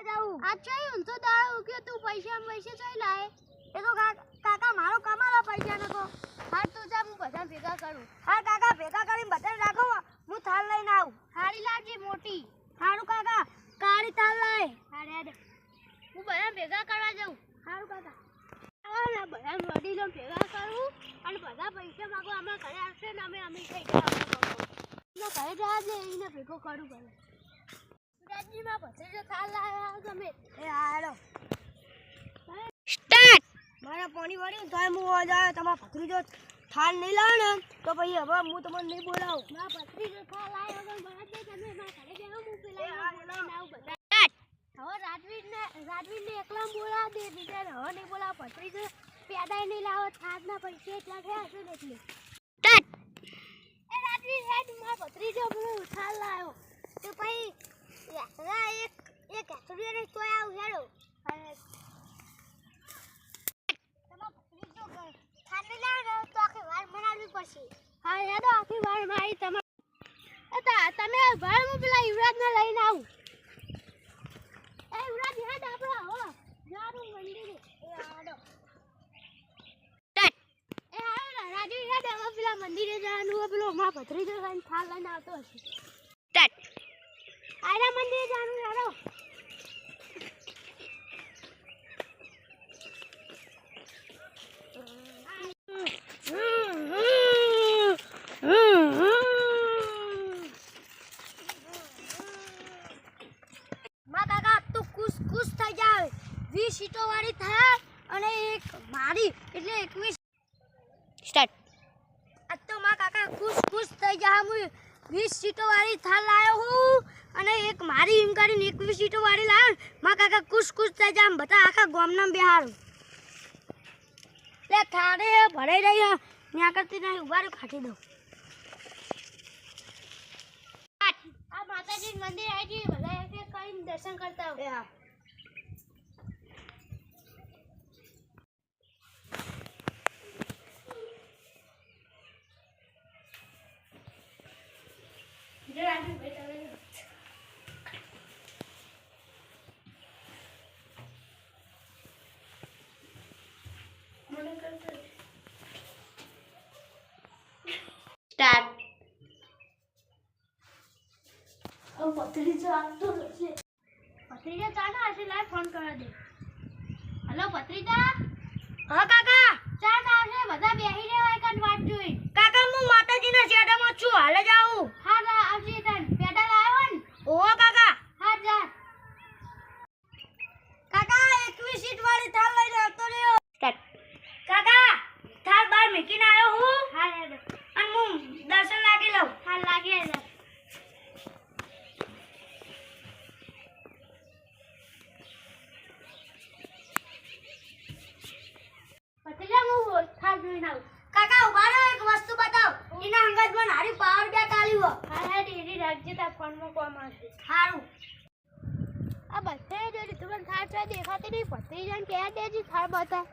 જાઉં આ ચાઈ તો દાડો કે તું પૈસા ચાઈ લાય એ તો કાકા મારો કમાલા પૈસા નકો હાર તું જા હું બધા ભેગા કરું હા કાકા ભેગા કરીને બધા રાખો હું થાળ લઈને આવું હારી લાવજે મોટી હારું કાકા કાળી થાળ લાય હારે હું બધા ભેગા કરવા જાઉં હારું કાકા આ બધા વડીલો ભેગા કરું અને બધા પૈસા માંગો અમાર ઘરે આવશે ને અમે કઈ જાવ ઘરે જાજે એને ભેગો કરું ભલે રાજ્યમાં ભત્રીજો થાળ લાવ્યા ગમે એ હાલો સ્ટાર્ટ મારા પાણી વાળ્યું થાય હું આ જાય તમારા ભત્રીજો થાળ નહીં લાવે ને તો પછી હવે હું તમને નહીં બોલાવું મારા ભત્રીજો થાળ લાવ્યો પણ બરાબર તમે મારા ઘરે જાવ હું પેલા બોલાવીને આવું બધા હવે રાજવીરને એકલા બોલા દે બીજા હવે નહીં બોલાવ ભત્રીજો પેદાય નહીં લાવો થાળના પૈસા એટલા થયા હશે ને એટલે સ્ટાર્ટ એ રાજવીર હેડ મારા ભત્રીજો હું થાળ લાવ્યો તો પછી એક કેસરીને તો આવ હેડો તમા ભત્રીજો ખાને લાવો તો આખી વાર બનાવવી પડશે હા હેડો આખી વાર મારી તમે ભાઈ હું પેલા યુવરાજને લઈને આવું એ યુવરાજ હેડ આપણે હો જારું મંદિરે એ આડો એ હાલો રાજુ હેડ હવે પેલા મંદિરે જવાનું પેલો મા ભત્રીજો લઈને થાળ લઈને આવતો હશે સ્ટાર્ટ આયરા મંદિરે જવાનું હેડો ખુશ થઈ જાવ 20 સીટો વાળી થાળ અને એક મારી એટલે 21 સ્ટાર્ટ આ તો માં કાકા ખુશ થઈ જા હું 20 સીટો વાળી થાળ લાયો હું અને એક મારી એમ કરીને 21 સીટો વાળી લાયો માં કાકા ખુશ થઈ જા બધા આખા ગામના બેહારું લે થાળે ભરાઈ રહી ન્યા કરતી નહીં ઉભા ખાટી દઉં આ માતાજી મંદિર આવી ગઈ બધા એક કરીને દર્શન કરતા હો હા स्टार्ट अब भत्रीजा तो છે ભત્રીજા ચાના હશે લાય ફોન કરવા દે હેલો ભત્રીજા હા કાકા ચાન આવશે બધા બેહી રહેવા એકન વાત જોઈ કાકા હું માતાજીના શેડામાં છું હાલે જાઉં હા ના આવજે તન પેડા લાવ્યો ને ઓ કાકા હા જા કાકા 21 સીટ વાળી થાળ લઈને આવતો રહ્યો સ્ટાર્ટ કાકા થાળ બાર મૂકીને આવ્યો હું હા હેડ અને હું દર્શન લાગી લઉં હા લાગી જા ભત્રીજા હું થાળ જોઈને આવું કાકા ઉભા રહો એક વસ્તુ બતાવ એના અંગતમાં નારી પાવર બેક આલી હો હા હે ડીડી રાખજે તા ફોનમાં કોમ આવશે સારું આ બધે જો તમને થાળ છે દેખાતી નહીં ભત્રીજાને કહે દેજી થાળ બતા